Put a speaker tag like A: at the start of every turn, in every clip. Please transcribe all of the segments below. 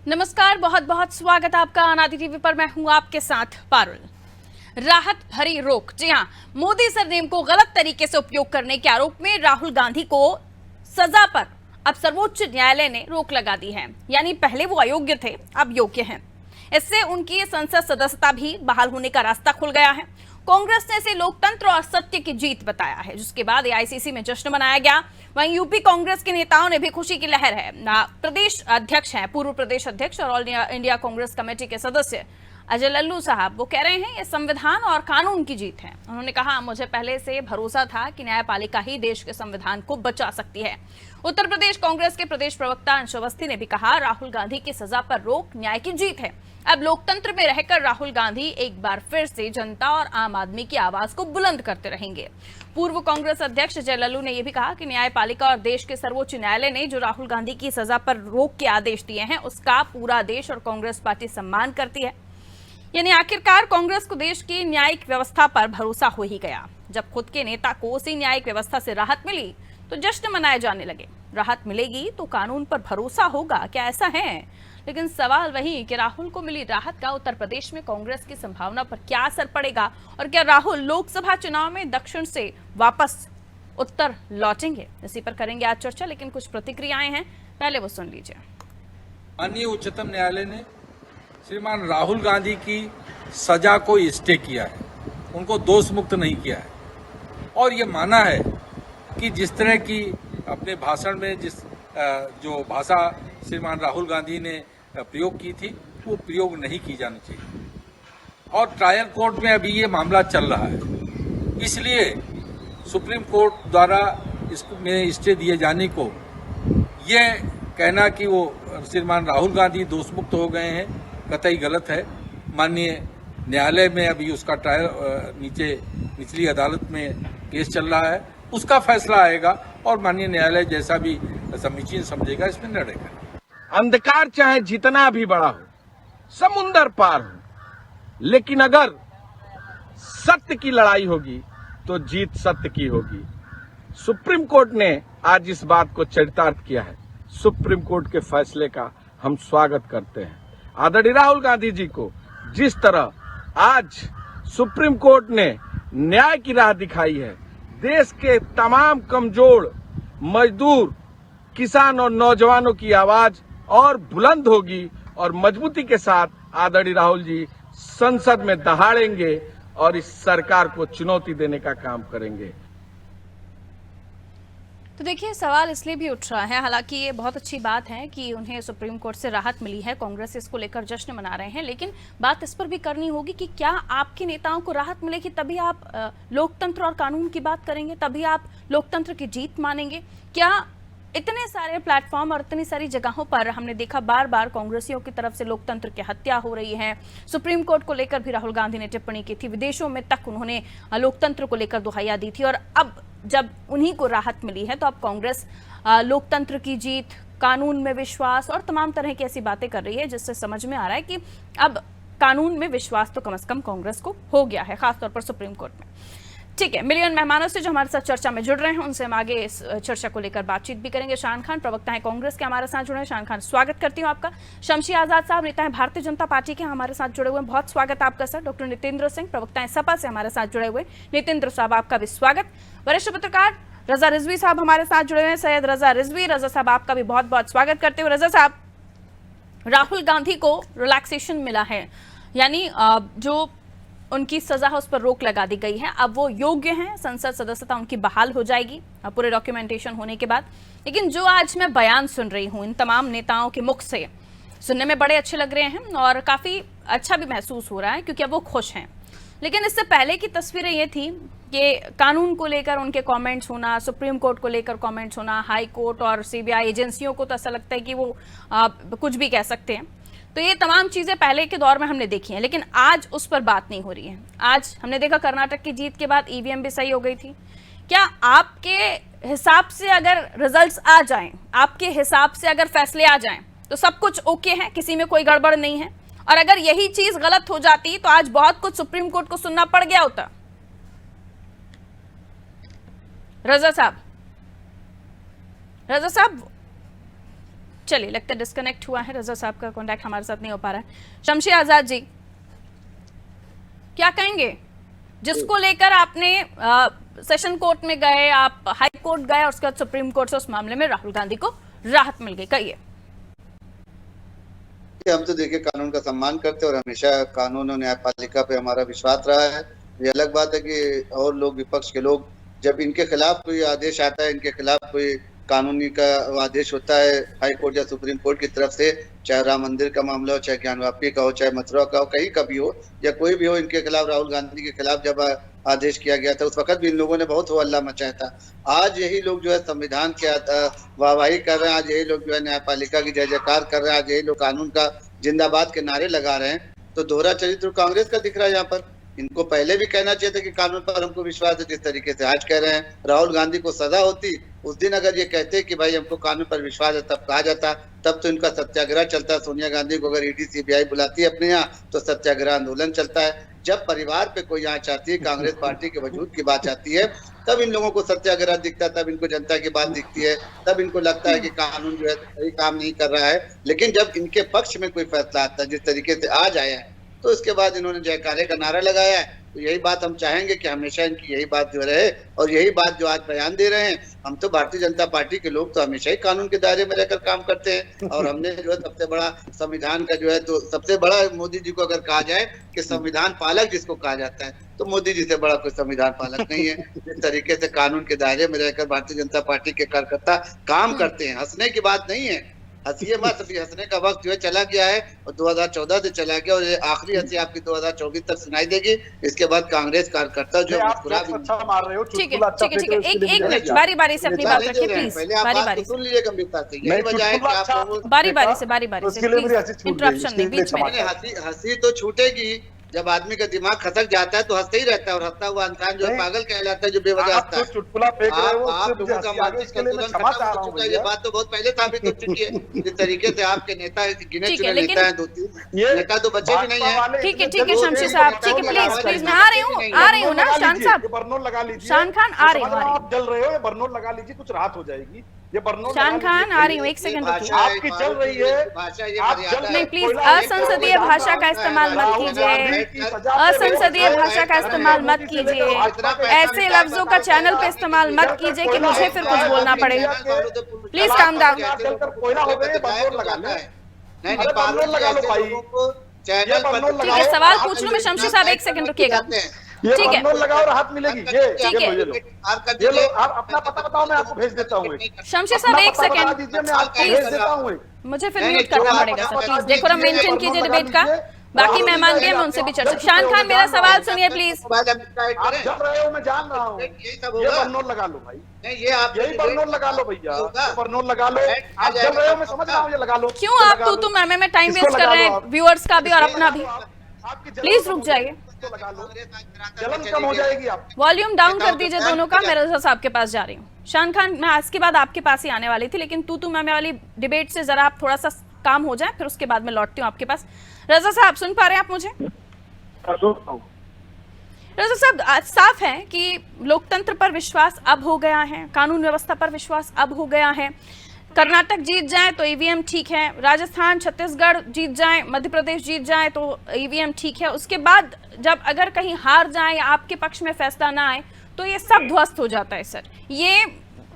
A: नमस्कार, बहुत बहुत स्वागत आपका अनादि टीवी पर। मैं हूं आपके साथ पारुल। राहत भरी रोक। जी हां, मोदी सरनेम को गलत तरीके से उपयोग करने के आरोप में राहुल गांधी को सजा पर अब सर्वोच्च न्यायालय ने रोक लगा दी है। यानी पहले वो अयोग्य थे, अब योग्य हैं। इससे उनकी संसद सदस्यता भी बहाल होने का रास्ता खुल गया है। कांग्रेस ने इसे लोकतंत्र और सत्य की जीत बताया है, जिसके बाद एआईसीसी में जश्न मनाया गया। वहीं यूपी कांग्रेस के नेताओं ने भी खुशी की लहर है। प्रदेश अध्यक्ष हैं, पूर्व प्रदेश अध्यक्ष और ऑल इंडिया कांग्रेस कमेटी के सदस्य अजय लल्लू साहब, वो कह रहे हैं ये संविधान और कानून की जीत है। उन्होंने कहा, मुझे पहले से भरोसा था कि न्यायपालिका ही देश के संविधान को बचा सकती है। उत्तर प्रदेश कांग्रेस के प्रदेश प्रवक्ता अंशु अवस्थी ने भी कहा, राहुल गांधी की सजा पर रोक न्याय की जीत है। अब लोकतंत्र में रहकर राहुल गांधी एक बार फिर से जनता और आम आदमी की आवाज को बुलंद करते रहेंगे। पूर्व कांग्रेस अध्यक्ष अजय लल्लू ने यह भी कहा कि न्यायपालिका और देश के सर्वोच्च न्यायालय ने जो राहुल गांधी की सजा पर रोक के आदेश दिए हैं, उसका पूरा देश और कांग्रेस पार्टी सम्मान करती है। यानी आखिरकार कांग्रेस को देश की न्यायिक व्यवस्था पर भरोसा हो ही गया। जब खुद के नेता को उसी न्यायिक व्यवस्था से राहत मिली तो जश्न मनाए जाने लगे। राहत मिलेगी तो कानून पर भरोसा होगा, क्या ऐसा है? लेकिन सवाल वही कि राहुल को मिली राहत का उत्तर प्रदेश में कांग्रेस की संभावना पर क्या असर पड़ेगा, और क्या राहुल लोकसभा चुनाव में दक्षिण से वापस उत्तर लौटेंगे? इसी पर करेंगे आज चर्चा, लेकिन कुछ प्रतिक्रियाएं हैं, पहले वो सुन लीजिए।
B: माननीय उच्चतम न्यायालय ने श्रीमान राहुल गांधी की सजा को स्टे किया है, उनको दोष मुक्त नहीं किया है, और ये माना है कि जिस तरह की अपने भाषण में जो भाषा श्रीमान राहुल गांधी ने प्रयोग की थी, वो प्रयोग नहीं की जानी चाहिए। और ट्रायल कोर्ट में अभी ये मामला चल रहा है, इसलिए सुप्रीम कोर्ट द्वारा इसमें स्टे दिए जाने को ये कहना कि वो श्रीमान राहुल गांधी दोषमुक्त हो गए हैं, कतई गलत है। माननीय न्यायालय में अभी उसका ट्रायल निचली अदालत में केस चल रहा है, उसका फैसला आएगा और माननीय न्यायालय जैसा भी समीचीन समझेगा इसमें निर्णय करेगा।
C: अंधकार चाहे जितना भी बड़ा हो, समुंदर पार हो, लेकिन अगर सत्य की लड़ाई होगी तो जीत सत्य की होगी। सुप्रीम कोर्ट ने आज इस बात को चरितार्थ किया है। सुप्रीम कोर्ट के फैसले का हम स्वागत करते हैं। आदरणीय राहुल गांधी जी को जिस तरह आज सुप्रीम कोर्ट ने न्याय की राह दिखाई है, देश के तमाम कमजोर मजदूर, किसान और नौजवानों की आवाज और बुलंद होगी, और मजबूती के साथ आदरणीय राहुल जी संसद में दहाड़ेंगे और इस सरकार को चुनौती देने का काम करेंगे।
A: तो देखिए, सवाल इसलिए भी उठ रहा है, हालांकि ये बहुत अच्छी बात है कि उन्हें सुप्रीम कोर्ट से राहत मिली है, कांग्रेस इसको लेकर जश्न मना रहे हैं, लेकिन बात इस पर भी करनी होगी कि क्या आपके नेताओं को राहत मिलेगी तभी आप लोकतंत्र और कानून की बात करेंगे, तभी आप लोकतंत्र की जीत मानेंगे? क्या इतने सारे प्लेटफॉर्म और इतनी सारी जगहों पर हमने देखा बार बार कांग्रेसियों की तरफ से लोकतंत्र की हत्या हो रही है। सुप्रीम कोर्ट को लेकर भी राहुल गांधी ने टिप्पणी की थी, विदेशों में तक उन्होंने लोकतंत्र को लेकर दुहाइयां दी थी, और अब जब उन्हीं को राहत मिली है तो अब कांग्रेस लोकतंत्र की जीत, कानून में विश्वास और तमाम तरह की ऐसी बातें कर रही है, जिससे समझ में आ रहा है कि अब कानून में विश्वास तो कम से कम कांग्रेस को हो गया है, खासतौर पर सुप्रीम कोर्ट में। ठीक है, मिलियन मेहमानों से जो हमारे साथ चर्चा में जुड़ रहे हैं, उनसे हम आगे इस चर्चा को लेकर बातचीत भी करेंगे। शान खान प्रवक्ता है कांग्रेस के, हमारे साथ जुड़े हैं। शान खान, स्वागत करती हूं आपका। शमशी आजाद साहब नेता है भारतीय जनता पार्टी के, हमारे साथ जुड़े हुए हैं, बहुत स्वागत आपका सर। डॉक्टर नितेंद्र सिंह प्रवक्ता है सपा से, हमारे साथ जुड़े हुए। नितेंद्र साहब, आपका भी स्वागत। वरिष्ठ पत्रकार रजा रिजवी साहब हमारे साथ जुड़े हुए हैं, सैयद रजा रिजवी। रजा साहब, आपका भी बहुत बहुत स्वागत करते हुए। रजा साहब, राहुल गांधी को रिलैक्सेशन मिला है, यानी जो उनकी सजा है उस पर रोक लगा दी गई है, अब वो योग्य हैं, संसद सदस्यता उनकी बहाल हो जाएगी पूरे डॉक्यूमेंटेशन होने के बाद। लेकिन जो आज मैं बयान सुन रही हूं इन तमाम नेताओं के मुख से, सुनने में बड़े अच्छे लग रहे हैं और काफी अच्छा भी महसूस हो रहा है, क्योंकि अब वो खुश हैं। लेकिन इससे पहले की तस्वीरें ये थी कि कानून को लेकर उनके कमेंट्स होना, सुप्रीम कोर्ट को लेकर कमेंट्स होना, हाई कोर्ट और सीबीआई एजेंसियों को तो ऐसा लगता है कि वो कुछ भी कह सकते हैं। तो ये तमाम चीजें पहले के दौर में हमने देखी हैं, लेकिन आज उस पर बात नहीं हो रही है। आज हमने देखा कर्नाटक की जीत के बाद ईवीएम भी सही हो गई थी। क्या आपके हिसाब से अगर रिजल्ट्स आ जाएं, आपके हिसाब से अगर फैसले आ जाएं, तो सब कुछ ओके है, किसी में कोई गड़बड़ नहीं है? और अगर यही चीज गलत हो जाती तो आज बहुत कुछ सुप्रीम कोर्ट को सुनना पड़ गया होता। रजा साहब, चलिए, लगता है डिस्कनेक्ट हुआ है, रजा साहब का कॉन्टैक्ट हमारे साथ नहीं हो पा रहा है। शमशेर आजाद जी, क्या कहेंगे जिसको लेकर आपने सेशन कोर्ट में गए, आप हाई कोर्ट गए और उसके बाद सुप्रीम कोर्ट से उस मामले में राहुल गांधी को राहत मिल गई, कहिए।
D: हम तो देखिए कानून का सम्मान करते हैं और हमेशा कानून और न्यायपालिका पे हमारा विश्वास रहा है। ये अलग बात है कि और लोग, विपक्ष के लोग, जब इनके खिलाफ कोई आदेश आता है, इनके खिलाफ कोई कानूनी का आदेश होता है हाई कोर्ट या सुप्रीम कोर्ट की तरफ से, चाहे राम मंदिर का मामला हो, चाहे ज्ञानवापी का हो, चाहे मथुरा का हो, कहीं का भी हो या कोई भी हो, इनके खिलाफ, राहुल गांधी के खिलाफ जब आदेश किया गया था उस वक्त भी इन लोगों ने बहुत हो हल्ला मचाया था। आज यही लोग जो है संविधान के वाहवाही कर रहे हैं, आज यही लोग जो है न्यायपालिका की जय जयकार कर रहे हैं, आज यही लोग कानून का जिंदाबाद के नारे लगा रहे हैं। तो दोहरा चरित्र कांग्रेस का दिख रहा है यहाँ पर। इनको पहले भी कहना चाहिए था कि कानून पर हमको विश्वास है। जिस तरीके से आज कह रहे हैं राहुल गांधी को सजा होती, उस दिन अगर ये कहते कि भाई हमको कानून पर विश्वास है तब कहा जाता, तब तो इनका सत्याग्रह चलता। सोनिया गांधी को अगर ईडी सीबीआई बुलाती है अपने यहाँ तो सत्याग्रह आंदोलन चलता है। जब परिवार पे कोई यहाँ चाहती है, कांग्रेस पार्टी के वजूद की बात आती है, तब इन लोगों को सत्याग्रह दिखता है, तब इनको जनता की बात दिखती है, तब इनको लगता है कि कानून जो है सही काम नहीं कर रहा है। लेकिन जब इनके पक्ष में कोई फैसला आता है, जिस तरीके से आज आया है, तो उसके बाद इन्होंने जयकारे का नारा लगाया है। तो यही बात हम चाहेंगे कि हमेशा इनकी यही बात जो रहे, और यही बात जो आज बयान दे रहे हैं। हम तो भारतीय जनता पार्टी के लोग तो हमेशा ही कानून के दायरे में रहकर काम करते हैं, और हमने जो है सबसे बड़ा संविधान का जो है, तो सबसे बड़ा मोदी जी को अगर कहा जाए कि संविधान पालक जिसको कहा जाता है, तो मोदी जी से बड़ा कोई संविधान पालक नहीं है। जिस तरीके से कानून के दायरे में रहकर भारतीय जनता पार्टी के कार्यकर्ता काम करते हैं, हंसने की बात नहीं है, हंसिए मत, अभी हंसने का वक्त जो है चला गया है, और 2014 से चला गया, और ये आखिरी हंसी आपकी 2024 तक सुनाई देगी। इसके बाद कांग्रेस कार्यकर्ता जो मुस्कुरा भी
E: मार रहे हो।
A: ठीक है, एक मिनट, बारी बारी से अपनी बात रखिए प्लीज, बारी बारी
D: सुन लीजिए गंभीरता से। यही वजह है कि आप
A: बारी बारी से इंटरप्शन नहीं बीच में।
D: हंसी तो छूटेगी जब आदमी का दिमाग खसक जाता है, तो हंसते ही रहता है, और हंसता हुआ इंसान जो है पागल कहलाता है, जो बेवजह हंसता है।
E: चुटकुला फेंक रहे हो,
D: आप लोगों का मानसिक संतुलन खत्म हो चुका है। ये बात तो बहुत पहले साबित हो चुकी है। जिस तरीके से आपके नेता गिने चुने नेता है, 2-3 नेता तो बचे भी नहीं है।
A: ठीक है शमशेर साहब, ठीक है, प्लीज मैं आ रही हूँ ना शान साहब,
E: बरनोल लगा लीजिए,
A: शान खान आ रही हूँ।
E: आप जल रहे हो, ये बरनोल लगा लीजिए, कुछ राहत हो जाएगी। ये बरनोल
A: शान खान आ रही हूँ, एक सेकंड रुकिए।
E: आपकी चल रही है,
A: नहीं प्लीज असंसदीय भाषा का इस्तेमाल मत कीजिए, असंसदीय भाषा का इस्तेमाल मत कीजिए, ऐसे लफ्जों का चैनल पे इस्तेमाल मत कीजिए कि मुझे फिर कुछ बोलना पड़े। Please calm down. ठीक है, सवाल पूछ लूं मैं शमशेर साहब, एक सेकंड रुकिएगा। ठीक है,
E: लगाओ, राहत मिलेगी।
A: ठीक है,
E: ये लो, आप अपना पता बताओ, मैं आपको भेज देता हूँ।
A: शमशेर साहब एक सेकंड,
E: मैं आपको भेज देता हूँ।
A: मुझे फिर म्यूट करना पड़ेगा सर, प्लीज डेकोरम मेंटेन कीजिए डिबेट का। बाकी मेहमान भी हैं, मैं उनसे भी चर्चा। शान खान मेरा सवाल सुनिए प्लीज।
E: आप जल रहे हो, मैं जान रहा हूँ। ये बरनोल लगा लो भाई, यही बरनोल लगा लो भैया, बरनोल लगा लो। आप जल रहे हो, मैं समझ रहा हूँ, ये लगा लो।
A: क्यों आप तू मैं टाइम वेस्ट कर रहे हैं, व्यूअर्स का भी और अपना भी। प्लीज रुक जाइए,
E: जलन कम हो जाएगी। आप
A: वॉल्यूम डाउन कर दीजिए दोनों का। मैं रजा साहब के पास जा रही हूँ। शान खान, मैं आज के बाद आपके पास ही आने वाली थी, लेकिन तू मैं वाली डिबेट से जरा आप थोड़ा सा काम हो जाए, फिर उसके बाद मैं लौटती हूँ आपके पास। रजा साहब सुन पा रहे हैं आप मुझे? रजा साहब, आज साफ है कि लोकतंत्र पर विश्वास अब हो गया है, कानून व्यवस्था पर विश्वास अब हो गया है। कर्नाटक जीत जाए तो ईवीएम ठीक है, राजस्थान छत्तीसगढ़ जीत जाए, मध्य प्रदेश जीत जाए तो ईवीएम ठीक है। उसके बाद जब अगर कहीं हार जाए या आपके पक्ष में फैसला ना आए तो ये सब ध्वस्त हो जाता है। सर, ये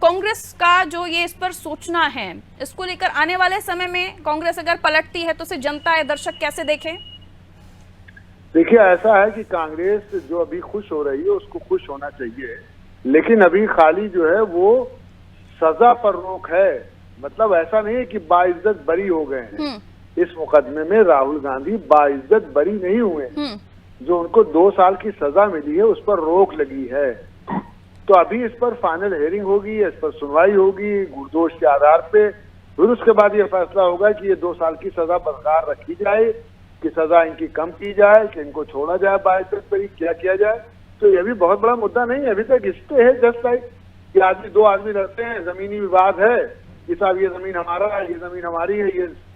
A: कांग्रेस का जो ये इस पर सोचना है, इसको लेकर आने वाले समय में कांग्रेस अगर पलटती है तो उसे जनता या दर्शक कैसे देखें?
F: देखिए, ऐसा है कि कांग्रेस जो अभी खुश हो रही है उसको खुश होना चाहिए, लेकिन अभी खाली जो है वो सजा पर रोक है। मतलब ऐसा नहीं है कि बाइज्जत बरी हो गए हैं। इस मुकदमे में राहुल गांधी बाइज्जत बरी नहीं हुए। जो उनको 2 साल की सजा मिली है उस पर रोक लगी है। तो अभी इस पर फाइनल हेयरिंग होगी, इस पर सुनवाई होगी गुरदोष के आधार पे। फिर उसके बाद ये फैसला होगा कि ये 2 साल की सजा बरकरार रखी जाए, कि सजा इनकी कम की जाए, कि इनको छोड़ा जाए, बाइज्जत बरी क्या किया जाए। तो ये भी बहुत बड़ा मुद्दा नहीं है। अभी तक स्टे है, जस्ट लाइक कि आदमी 2 आदमी रहते हैं, जमीनी विवाद है कि साहब ये जमीन हमारा है, ये जमीन हमारी है,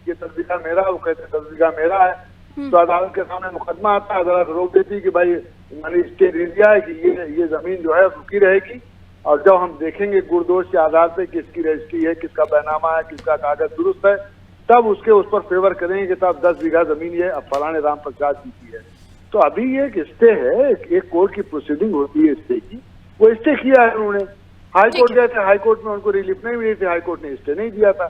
F: ये 10 बीघा मेरा, वो कहते 10 बीघा मेरा है। तो अदालत के सामने मुकदमा आता है, अदालत रोक देती कि भाई मैंने स्टे दे दिया है कि ये जमीन जो है रुकी रहेगी। और जब हम देखेंगे गुणदोष के आधार पे किसकी रजिस्ट्री है, किसका बैनामा है, किसका कागज दुरुस्त है, तब उसके उस पर फेवर करेंगे कि तब 10 बीघा जमीन ये अब फलाने राम प्रसाद जी की है। तो अभी ये एक स्टे है, एक कोर्ट की प्रोसीडिंग होती है स्टे की, वो स्टे किया है उन्होंने। हाई कोर्ट गए थे, हाई कोर्ट में उनको रिलीफ नहीं मिली थी, हाई कोर्ट ने स्टे नहीं दिया था,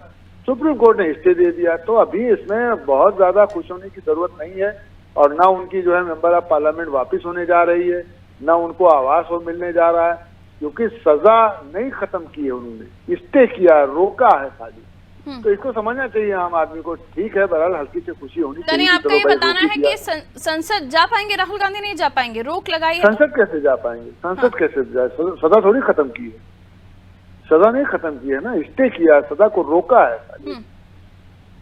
F: सुप्रीम कोर्ट ने स्टे दे दिया। तो अभी इसमें बहुत ज्यादा खुश होने की जरूरत नहीं है, और ना उनकी जो है मेंबर ऑफ पार्लियामेंट वापस होने जा रही है, ना उनको आवास हो मिलने जा रहा है, क्योंकि सजा नहीं खत्म की है उन्होंने, स्टे किया है, रोका है खाली। तो इसको समझना चाहिए आम आदमी को। ठीक है, बहरहाल हल्की से खुशी होनी चाहिए।
A: आपको ये बताना है कि संसद जा पाएंगे राहुल गांधी? नहीं जा पाएंगे, रोक लगाई है।
F: संसद कैसे जा पाएंगे? संसद कैसे जाए? सजा थोड़ी खत्म की है, सजा नहीं खत्म की है ना, स्टे किया है, सजा को रोका है।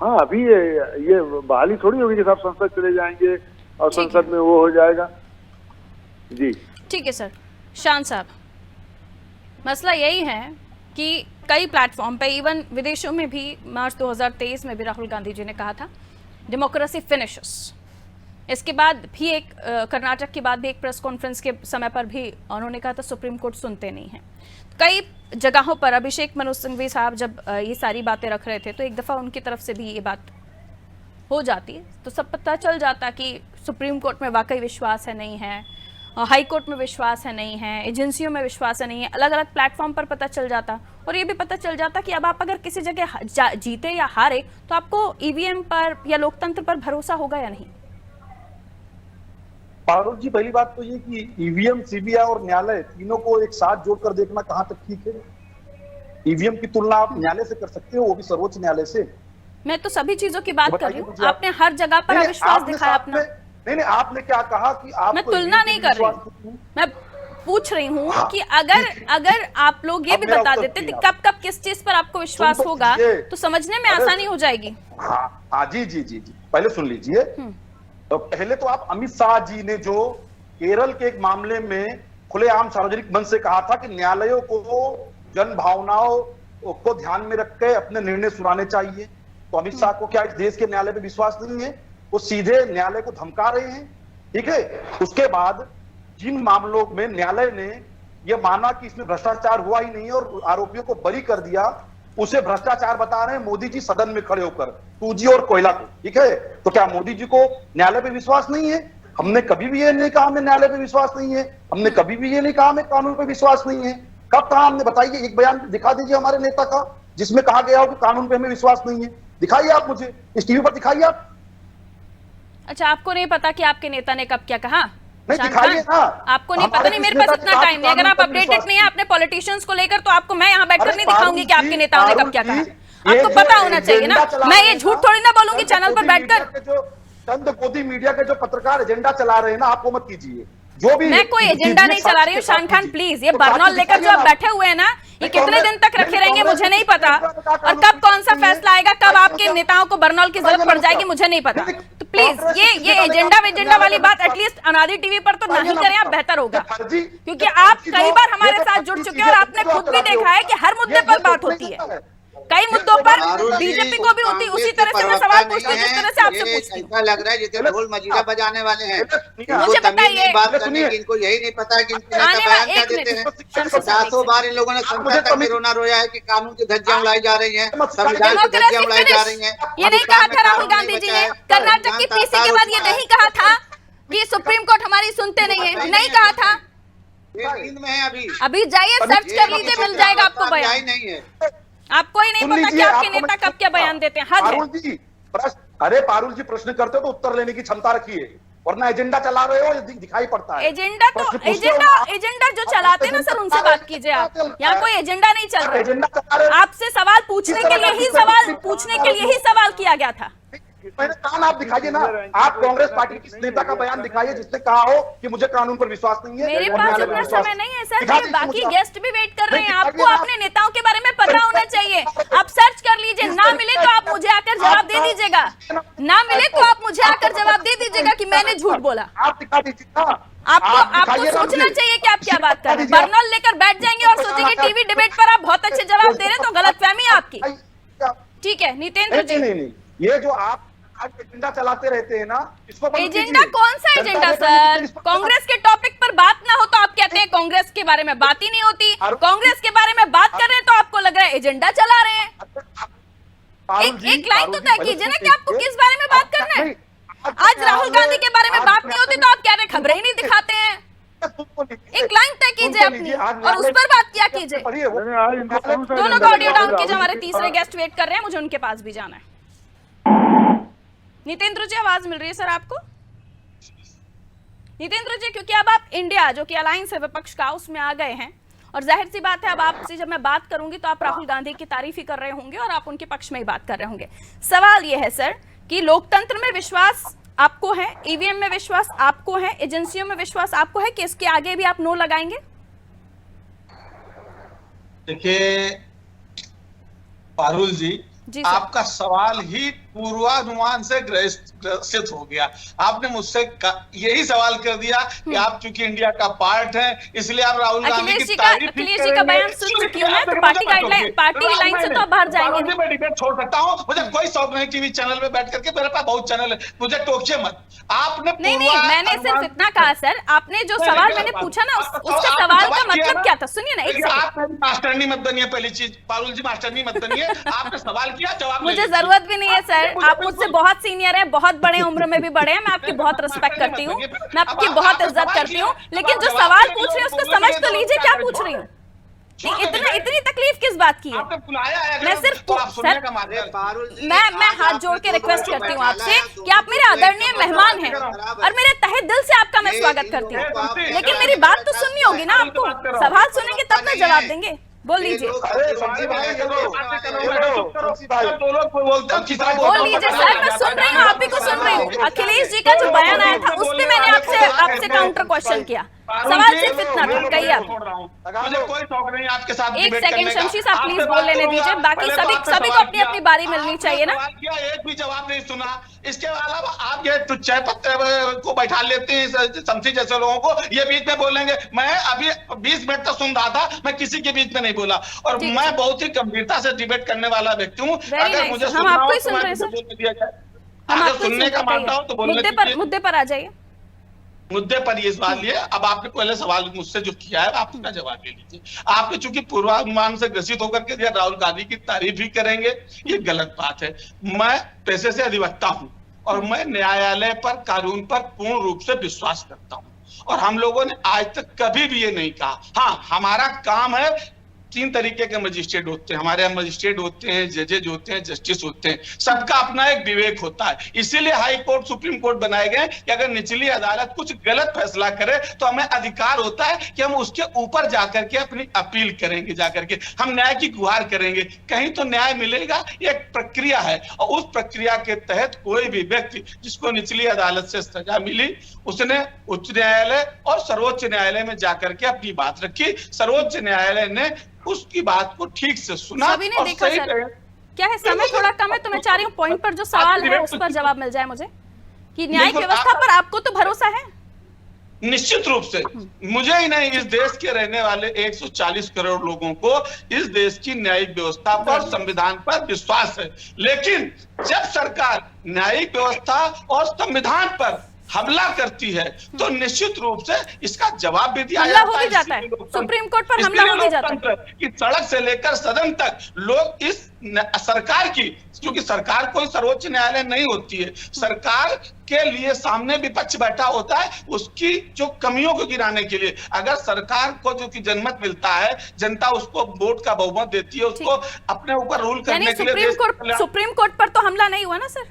F: हाँ, अभी ये बहाली थोड़ी होगी कि साहब संसद चले जाएंगे और संसद में वो हो जाएगा। जी
A: ठीक है सर। शान साहब, मसला यही है कि कई प्लेटफॉर्म पे, इवन विदेशों में भी, मार्च 2023 में भी राहुल गांधी जी ने कहा था डेमोक्रेसी फिनिशेस। इसके बाद भी एक कर्नाटक के बाद भी एक प्रेस कॉन्फ्रेंस के समय पर भी उन्होंने कहा था सुप्रीम कोर्ट सुनते नहीं है। कई जगहों पर अभिषेक मनु सिंघवी साहब जब ये सारी बातें रख रहे थे तो एक दफ़ा उनकी तरफ से भी ये बात हो जाती है, तो सब पता चल जाता कि सुप्रीम कोर्ट में वाकई विश्वास है नहीं है, हाई कोर्ट में विश्वास है नहीं है, एजेंसियों में विश्वास है नहीं है, अलग अलग प्लेटफॉर्म पर पता चल जाता। और ये भी पता चल जाता कि अब आप अगर किसी जगह जीते या हारे तो आपको ईवीएम पर या लोकतंत्र पर भरोसा होगा या नहीं।
E: पारुल जी, पहली बात तो ये कि ईवीएम, सीबीआई और न्यायालय तीनों को एक साथ जोड़कर देखना कहां तक ठीक है। ईवीएम की तुलना आप न्यायालय से कर सकते हो, वो भी सर्वोच्च न्यायालय से।
A: मैं तो सभी चीजों की बात कर रही हूँ, आपने हर जगह पर अविश्वास दिखाया अपना।
E: नहीं, आपने क्या कहा कि आप,
A: मैं तुलना नहीं कर रही, मैं पूछ रही हूँ कि अगर आप लोग ये भी बता देते कि कब कब किस चीज पर आपको विश्वास होगा तो समझने में आसानी हो जाएगी।
E: हाँ जी जी जी जी, पहले सुन लीजिए। तो पहले तो आप अमित शाह जी ने जो केरल के एक मामले में खुलेआम सार्वजनिक मंच से कहा था कि न्यायालयों को जन भावनाओं को ध्यान में रख के अपने निर्णय सुनाने चाहिए, तो अमित शाह को क्या इस देश के न्यायालय पे विश्वास नहीं है? वो सीधे न्यायालय को धमका रहे हैं। ठीक है, उसके बाद जिन मामलों में न्यायालय ने यह माना कि इसमें भ्रष्टाचार हुआ ही नहीं और आरोपियों को बरी कर दिया, उसे भ्रष्टाचार बता रहे हैं मोदी जी सदन में खड़े होकर, 2G और कोयला को। ठीक है, तो क्या मोदी जी को न्यायालय पे विश्वास नहीं है? हमने कभी भी ये नहीं कहा हमें न्यायालय पे विश्वास नहीं है, हमने कभी भी ये नहीं कहा हमें कानून पे विश्वास नहीं है। कब कहा हमने? बताइए, एक बयान दिखा दीजिए हमारे नेता का जिसमें कहा गया हो कि कानून पे हमें विश्वास नहीं है। दिखाइए आप, मुझे इस टीवी पर दिखाइए आप।
A: अच्छा, आपको नहीं पता कि आपके नेता ने कब क्या कहा?
E: दिखाइए ना।
A: आपको नहीं पता? नहीं, मेरे पास इतना टाइम नहीं। अगर आप अपडेटेड नहीं है अपने पॉलिटिशियंस को लेकर तो आपको मैं यहाँ बैठकर नहीं दिखाऊंगी कि आपके नेताओं ने कब क्या कहा। आपको पता होना चाहिए ना, मैं ये झूठ थोड़ी ना बोलूंगी चैनल पर बैठकर।
E: जो चंद गोदी मीडिया के जो पत्रकार एजेंडा चला रहे हैं ना, आपको मत कीजिए। जो भी
A: मैं कोई एजेंडा नहीं चला रही हूँ शान खान, प्लीज। ये बर्नौल लेकर जो आप बैठे हुए हैं ना, ये कितने दिन तक रखे रहेंगे मुझे नहीं पता, और कब कौन सा फैसला आएगा, कब आपके नेताओं को बर्नौल की जरूरत पड़ जाएगी मुझे नहीं पता। तो प्लीज ये एजेंडा वाली बात एटलीस्ट अनादि टीवी पर तो नहीं करें आप, बेहतर होगा। क्योंकि आप कई बार हमारे साथ जुड़ चुके हैं और आपने खुद भी देखा है कि हर मुद्दे पर बात होती है, कई मुद्दों पर बीजेपी को भी होती, उसी तरह से मैं सवाल पूछती हूँ जिस तरह से आपसे पूछती हूँ।
D: ऐसा लग रहा है जैसे ढोल मजीरा बजाने वाले हैं।
A: मुझे बताइए,
D: बात करने की इनको यही नहीं पता है कि इनके नेता बयान क्या देते हैं। 700 बार इन लोगों ने संसद तक रोना रोया है कि कानून की धज्जियां उड़ाई जा रही हैं, संविधान की धज्जियां उड़ाई जा रही हैं।
A: ये नहीं कहा था राहुल गांधी जी ने कर्नाटक की पीसी के बाद, ये नहीं कहा था कि सुप्रीम कोर्ट हमारी सुनते नहीं है, नहीं कहा था।
D: नींद में है
A: अभी जाइए सर्च कर लीजिए, मिल जाएगा आपको बयान।
D: नहीं है,
A: आपको ही नहीं पता कि आपके नेता कब क्या बयान देते हैं। हद है।
E: अरे पारुल जी, प्रश्न करते हो तो उत्तर लेने की क्षमता रखिए, वरना एजेंडा चला रहे हो दिखाई पड़ता है।
A: एजेंडा जो चलाते हैं ना सर, उनसे बात कीजिए आप। यहाँ कोई एजेंडा नहीं चल रहा, आपसे सवाल पूछने के लिए ही सवाल किया गया था।
E: मैंने कहा ना, आप दिखाइए ना, आप कांग्रेस पार्टी किस नेता का बयान दिखाइए जिसने कहा हो कि मुझे कानून पर विश्वास नहीं है।
A: मेरे पास इतना समय नहीं है सर, ये बाकी गेस्ट भी वेट कर रहे हैं। आपको अपने नेताओं के बारे में पता होना चाहिए। आप सर्च कर लीजिए, ना मिले तो आप मुझे आकर जवाब दे दीजिएगा, ना मिले तो आप मुझे आकर जवाब दे दीजिएगा कि मैंने झूठ बोला।
E: आप दिखा दीजिए।
A: आपको सोचना चाहिए कि आप क्या बात कर रहे हैं। बर्नौल लेकर बैठ जाएंगे और सोचेंगे टीवी डिबेट पर आप बहुत अच्छे जवाब दे रहे हैं, तो गलतफहमी आपकी। ठीक है, नितेंद्र जी।
E: नहीं, ये जो आप एजेंडा चलाते रहते हैं ना, इसको बंद
A: एजेंडा
E: कीजिए।
A: कौन सा एजेंडा सर? कांग्रेस के टॉपिक पर बात ना हो तो आप कहते हैं कांग्रेस के बारे में बात ही नहीं होती, कांग्रेस के बारे में बात कर रहे हैं तो आपको लग रहा है एजेंडा चला रहे हैं। एक लाइन तो तय कीजिए ना कि आपको किस बारे में बात करना है। आज राहुल गांधी के बारे में बात नहीं होती तो आप कह रहे हैं खबरें ही नहीं दिखाते हैं। एक लाइन तय कीजिए अपनी और उस पर बात किया कीजिए। दोनों का ऑडियो डाउन कीजिए, हमारे तीसरे गेस्ट वेट कर रहे हैं, मुझे उनके पास भी जाना है। नितेंद्र जी आवाज मिल रही है सर आपको? नितेंद्र जी, क्योंकि अब आप इंडिया जो कि अलायंस है विपक्ष का उसमें आ गए हैं और जाहिर सी बात है अब आपसे जब मैं बात करूंगी तो आप राहुल गांधी की तारीफ ही कर रहे होंगे और आप उनके पक्ष में ही बात कर रहे होंगे। सवाल यह है सर कि लोकतंत्र में विश्वास आपको है, ईवीएम में विश्वास आपको है, एजेंसियों में विश्वास आपको है कि इसके आगे भी आप नो लगाएंगे?
G: देखिए पारुल जी, आपका सवाल ही पूर्वानुमान से ग्रसित हो गया। आपने मुझसे यही सवाल कर दिया कि आप चूंकि इंडिया का पार्ट हैं इसलिए आप राहुल गांधी की तारीफ
A: अखिलेश जी का बयान सुन चुकी हूं मैं, तो पार्टी गाइडलाइन, पार्टी लाइन से तो आप बाहर जाएंगे।
G: मैं डिबेट छोड़ सकता हूं, मुझे कोई शौक नहीं टीवी चैनल पे बैठ करके, मेरे पास बहुत चैनल है, मुझे टोकिए मत। आपने
A: नहीं, मैंने सिर्फ इतना कहा सर, आपने जो सवाल मैंने पूछा ना उसका सवाल का मतलब क्या था? सुनिए ना, एक
G: आप मास्टरनी मत बनिए, पहली चीज पारुल जी मास्टरनी मत बनिए। आपने सवाल किया, जवाब
A: मुझे जरूरत भी नहीं है सर, आप मुझसे बहुत सीनियर हैं, बहुत बड़े उम्र में भी बड़े हैं, मैं आपकी बहुत रिस्पेक्ट करती हूँ, मैं आपकी बहुत इज्जत करती हूँ, लेकिन जो सवाल पूछ रही है उसको समझ तो लीजिए क्या पूछ रही हूँ। इतनी तकलीफ किस बात की है? मैं सिर्फ सर मैं हाथ जोड़ के रिक्वेस्ट करती हूँ आपसे कि आप मेरे आदरणीय मेहमान हैं और मेरे तहे दिल से आपका मैं स्वागत करती हूँ, लेकिन मेरी बात तो सुननी होगी ना आपको। सवाल सुनेंगे तब ना जवाब देंगे, बोल लीजिए। बोल लीजिए सर, मैं सुन रही हूँ, आप ही को सुन रही हूँ। अखिलेश जी का जो बयान आया था उस पे मैंने आपसे काउंटर क्वेश्चन किया, सवाल सिर्फ इतना था, कहिए आप।
G: मुझे कोई शौक नहीं आपके साथ
A: एक सेकंड शमशी साहब प्लीज बोल लेने दीजिए, बाकी सभी को अपनी अपनी बारी मिलनी चाहिए ना।
G: एक भी जवाब नहीं सुना, इसके अलावा आप ये चाय पत्ते को बैठा लेते हैं शमशी जैसे लोगों को, ये बीच में बोलेंगे। मैं अभी 20 मिनट तक सुन रहा था, मैं किसी के बीच में नहीं बोला और मैं बहुत ही गंभीरता से डिबेट करने वाला व्यक्ति हूँ। अगर मुझे
A: हम आपको ही सुन रहे हैं सर, हम आपको
G: सुनने का मानता हूँ तो
A: मुद्दे पर आ जाइए।
G: मुद्दे पर ये सवाल लिए, अब आपने पहले सवाल मुझसे जो किया है आप उसका जवाब ले लीजिए। आपने चूंकि पूर्वानुमान से ग्रसित होकर के दिया राहुल गांधी की तारीफ ही करेंगे, ये गलत बात है। मैं पेशे से अधिवक्ता हूं और मैं न्यायालय पर, कानून पर पूर्ण रूप से विश्वास करता हूं और हम लोगों ने आज तक कभी भी ये नहीं कहा। हाँ, हमारा काम है, 3 तरीके के मजिस्ट्रेट होते हैं हमारे यहाँ, मजिस्ट्रेट होते हैं, जजेज होते हैं, जस्टिस होते हैं, सबका अपना एक विवेक होता है। इसीलिए हाई कोर्ट, सुप्रीम कोर्ट बनाए गए कि अगर निचली अदालत कुछ गलत फैसला करे तो हमें अधिकार होता है कि हम उसके ऊपर जाकर के अपनी अपील करेंगे, जाकर के हम न्याय की गुहार करेंगे, कहीं तो न्याय मिलेगा। ये एक प्रक्रिया है और उस प्रक्रिया के तहत कोई भी व्यक्ति जिसको निचली अदालत से सजा मिली उसने उच्च न्यायालय और सर्वोच्च न्यायालय में जाकर के अपनी बात रखी। सर्वोच्च न्यायालय ने उसकी बात को ठीक से सुना
A: सभी ने देखा सर। क्या है, समय थोड़ा कम है तो मैं चाह रही हूँ पॉइंट पर जो सवाल है उस पर जवाब मिल जाए मुझे, कि न्यायिक व्यवस्था पर आपको तो भरोसा है।
G: निश्चित रूप से, मुझे ही नहीं, इस देश के रहने वाले 140 करोड़ लोगों को इस देश की न्यायिक व्यवस्था पर, संविधान पर विश्वास है। लेकिन जब सरकार न्यायिक व्यवस्था और संविधान पर हमला करती है तो निश्चित रूप से इसका जवाब भी दिया जाता है।
A: जाता है सुप्रीम कोर्ट पर हमला हो भी जाता है
G: कि सड़क से लेकर सदन तक लोग इस सरकार की, क्योंकि सरकार कोई सर्वोच्च न्यायालय नहीं होती है, सरकार के लिए सामने विपक्ष बैठा होता है उसकी जो कमियों को गिराने के लिए। अगर सरकार को जो कि जनमत मिलता है, जनता उसको वोट का बहुमत देती है, उसको अपने ऊपर रूल करने के लिए।
A: सुप्रीम कोर्ट पर तो हमला नहीं हुआ ना सर,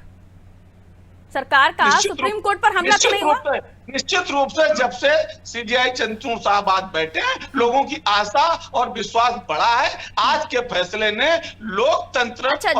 A: सरकार का सुप्रीम कोर्ट पर हमला तो नहीं हुआ।
G: निश्चित रूप से जब से सीजीआई चंद्रचूड़ साहब आज बैठे हैं, लोगों की आशा और विश्वास बढ़ा है। आज के फैसले ने लोकतंत्र,
A: अच्छा,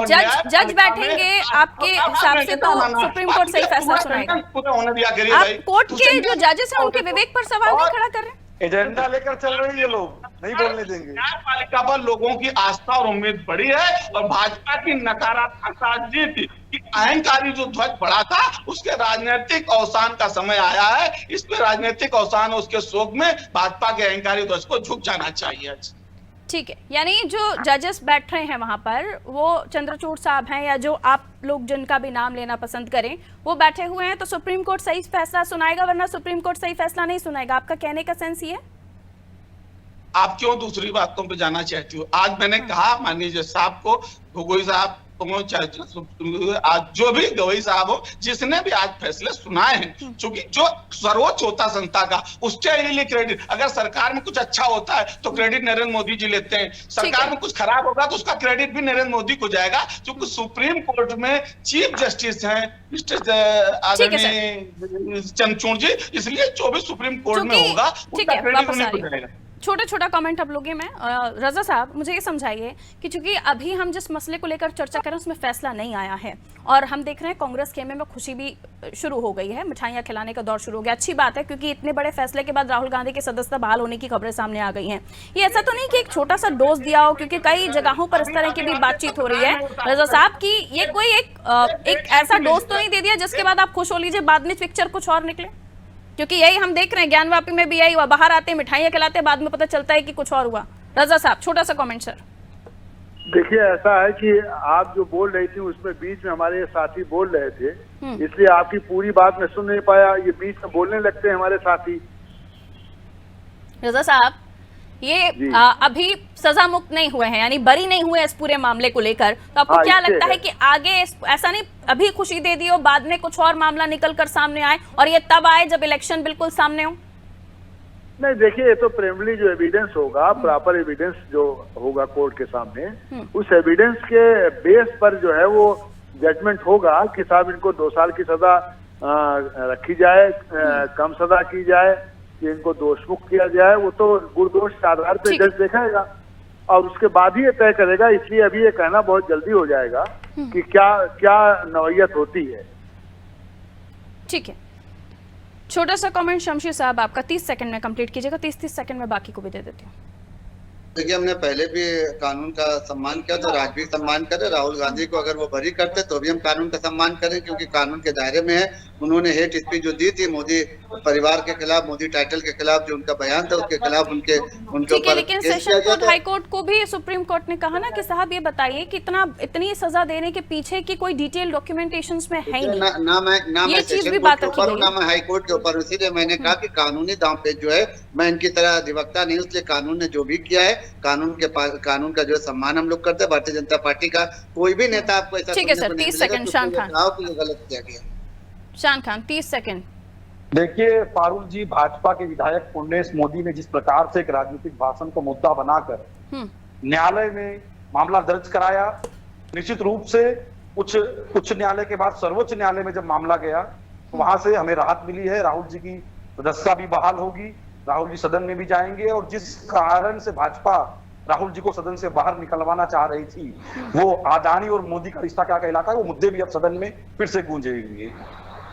A: जज बैठेंगे आपके हिसाब से तो सुप्रीम कोर्ट सही फैसला सुनाएगा। आप कोर्ट के जो जजेस हैं उनके विवेक पर सवाल नहीं खड़ा कर रहे हैं।
E: एजेंडा लेकर चल रहे हैं ये लोग, नहीं बोलने देंगे।
G: न्यायपालिका पर लोगों की आस्था और उम्मीद बढ़ी है और भाजपा की नकारात्मक राजनीति की अहंकारी जो ध्वज बढ़ा था उसके राजनीतिक अवसान का समय आया है। इसमें राजनीतिक अवसान, उसके शोक में भाजपा के अहंकारी ध्वज को झुक जाना चाहिए।
A: ठीक है, यानी जो जजेस बैठ रहे हैं वहां पर वो चंद्रचूड़ साहब हैं या जो आप लोग जिनका भी नाम लेना पसंद करें वो बैठे हुए हैं, तो सुप्रीम कोर्ट सही फैसला सुनाएगा, वरना सुप्रीम कोर्ट सही फैसला नहीं सुनाएगा। आपका कहने का सेंस ये है?
G: आप क्यों दूसरी बातों पे जाना चाहती हो? आज मैंने कहा माननीय जज साहब को, गोगोई साहब आज जो भी गवई साहब हो, जिसने भी आज फैसले सुनाए हैं, क्योंकि जो सर्वोच्च होता संस्था का उसके लिए क्रेडिट, अगर सरकार में कुछ अच्छा होता है तो क्रेडिट नरेंद्र मोदी जी लेते हैं, सरकार में कुछ खराब होगा तो उसका क्रेडिट भी नरेंद्र मोदी को जाएगा, क्योंकि सुप्रीम कोर्ट में चीफ जस्टिस हैं मिस्टर आदरणीय चंद्रचूड़ जी, इसलिए जो भी सुप्रीम कोर्ट में होगा उसका क्रेडिट उन्हीं को जाएगा।
A: छोटा छोटा कमेंट अब लोगे मैं। रजा साहब मुझे ये समझाइए कि चूंकि अभी हम जिस मसले को लेकर चर्चा कर रहे हैं उसमें फैसला नहीं आया है और हम देख रहे हैं कांग्रेस खेमे में खुशी भी शुरू हो गई है, मिठाइयां खिलाने का दौर शुरू हो गया, अच्छी बात है क्योंकि इतने बड़े फैसले के बाद राहुल गांधी की सदस्यता बहाल होने की खबरें सामने आ गई हैं। ये ऐसा तो नहीं कि एक छोटा सा डोज दिया हो, क्योंकि कई जगहों पर इस तरह की भी बातचीत हो रही है रजा साहब की ये कोई एक ऐसा डोज तो नहीं दे दिया जिसके बाद आप खुश हो लीजिए बाद में पिक्चर कुछ और निकले, क्योंकि यही हम देख रहे हैं ज्ञानवापी में भी यही हुआ, बाहर आते मिठाइयां खिलाते बाद में पता चलता है कि कुछ और हुआ। रजा साहब छोटा सा कमेंट सर।
F: देखिए ऐसा है कि आप जो बोल रही थी उसमें बीच में हमारे साथी बोल रहे थे, इसलिए आपकी पूरी बात मैं सुन नहीं पाया, ये बीच में बोलने लगते हैं हमारे साथी।
A: रजा साहब ये अभी सजा मुक्त नहीं हुए हैं, यानी बरी नहीं हुए इस पूरे मामले को लेकर, तो आपको क्या लगता है कि आगे ऐसा नहीं अभी खुशी दे दी हो बाद में कुछ और मामला निकल कर सामने आए और ये तब आए जब इलेक्शन बिल्कुल सामने हो?
F: नहीं देखिए, ये तो प्राइमरी जो एविडेंस होगा, प्रॉपर एविडेंस जो होगा कोर्ट के सामने, उस एविडेंस के बेस पर जो है वो जजमेंट होगा कि साहब इनको 2 साल की सजा रखी जाए, कम सजा की जाए, कि इनको दोषमुक्त किया जाए, वो तो गुणदोष के आधार पर जज देखेगा और उसके बाद ही ये तय करेगा। इसलिए अभी ये कहना बहुत जल्दी हो जाएगा कि क्या क्या नौयत होती है।
A: ठीक है, छोटा सा कमेंट शमशीर साहब आपका 30 सेकंड में कंप्लीट कीजिएगा, 30 सेकंड में बाकी को भी दे देती हूँ।
D: देखिए हमने पहले भी कानून का सम्मान किया तो आज भी सम्मान करें। राहुल गांधी को अगर वो बरी करते तो भी हम कानून का सम्मान करें, क्योंकि कानून के दायरे में है। उन्होंने हेट स्पीच जो दी थी मोदी परिवार के खिलाफ, मोदी टाइटल के खिलाफ, जो उनका बयान था उसके खिलाफ उनके ऊपर
A: लेकिन सेशन कोर्ट हाई कोर्ट को भी सुप्रीम कोर्ट ने कहा ना कि साहब ये बताइए कि इतनी सजा देने के पीछे की कोई डिटेल डॉक्यूमेंटेशंस में है ही नहीं,
D: ना मैं सेशन कोर्ट के ऊपर, ना मैं हाई कोर्ट के ऊपर, इसीलिए मैंने कहा कि कानूनी दांव पे जो है मैं इनकी तरह अधिवक्ता नहीं, इसलिए कानून ने जो भी किया है कानून का जो सम्मान हम लोग करते हैं। भारतीय जनता पार्टी का कोई भी नेता आपको ऐसा
A: ठीक है सर, 30 सेकंड शान खान
D: गलत किया गया।
A: शान खान 30 सेकंड।
E: देखिए पारुल जी, भाजपा के विधायक पुण्येश मोदी ने जिस प्रकार से एक राजनीतिक भाषण को मुद्दा बनाकर न्यायालय में मामला दर्ज कराया, निश्चित रूप से उच्च न्यायालय के बाद सर्वोच्च न्यायालय में जब मामला गया तो वहां से हमें राहत मिली है। राहुल जी की सदस्यता भी बहाल होगी, राहुल जी सदन में भी जाएंगे और जिस कारण से भाजपा राहुल जी को सदन से बाहर निकलवाना चाह रही थी, वो अडानी और मोदी का रिश्ता क्या कहलाता है, वो मुद्दे भी अब सदन में फिर से गूंजेंगे।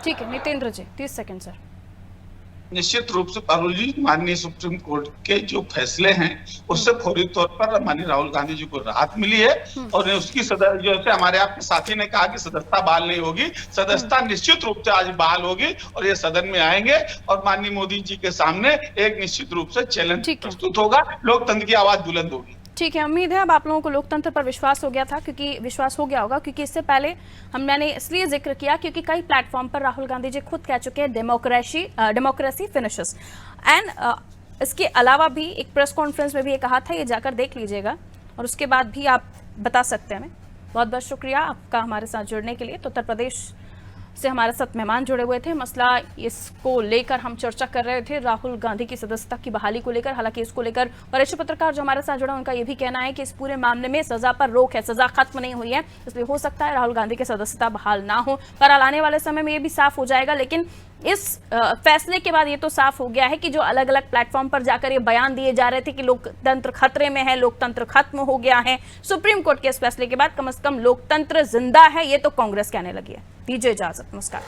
A: ठीक है नितेंद्र जी 30 सेकंड सर।
G: निश्चित रूप से पारुल जी, माननीय सुप्रीम कोर्ट के जो फैसले हैं उससे फौरी तौर पर माननीय राहुल गांधी जी को राहत मिली है और उसकी जैसे हमारे आपके साथी ने कहा कि सदस्यता बहाल नहीं होगी, सदस्यता निश्चित रूप से आज बहाल होगी और ये सदन में आएंगे और माननीय मोदी जी के सामने एक निश्चित रूप से चैलेंज प्रस्तुत होगा, लोकतंत्र की आवाज बुलंद होगी।
A: ठीक है, उम्मीद है अब आप लोगों को लोकतंत्र पर विश्वास हो गया था, क्योंकि विश्वास हो गया होगा क्योंकि इससे पहले मैंने इसलिए जिक्र किया क्योंकि कई प्लेटफॉर्म पर राहुल गांधी जी खुद कह चुके हैं डेमोक्रेसी फिनिशेस एंड इसके अलावा भी एक प्रेस कॉन्फ्रेंस में भी ये कहा था, ये जाकर देख लीजिएगा और उसके बाद भी आप बता सकते हैं। बहुत बहुत शुक्रिया आपका हमारे साथ जुड़ने के लिए। तो उत्तर प्रदेश से हमारे साथ मेहमान जुड़े हुए थे, मसला इसको लेकर हम चर्चा कर रहे थे राहुल गांधी की सदस्यता की बहाली को लेकर। हालांकि इसको लेकर वरिष्ठ पत्रकार जो हमारे साथ जुड़ा उनका यह भी कहना है कि इस पूरे मामले में सजा पर रोक है, सजा खत्म नहीं हुई है, इसलिए हो सकता है राहुल गांधी की सदस्यता बहाल ना हो। पर आने वाले समय में ये भी साफ हो जाएगा। लेकिन इस फैसले के बाद ये तो साफ हो गया है कि जो अलग अलग प्लेटफॉर्म पर जाकर ये बयान दिए जा रहे थे कि लोकतंत्र खतरे में है, लोकतंत्र खत्म हो गया है, सुप्रीम कोर्ट के इस फैसले के बाद कम से कम लोकतंत्र जिंदा है, ये तो कांग्रेस कहने लगी है। दीजिए इजाजत, नमस्कार।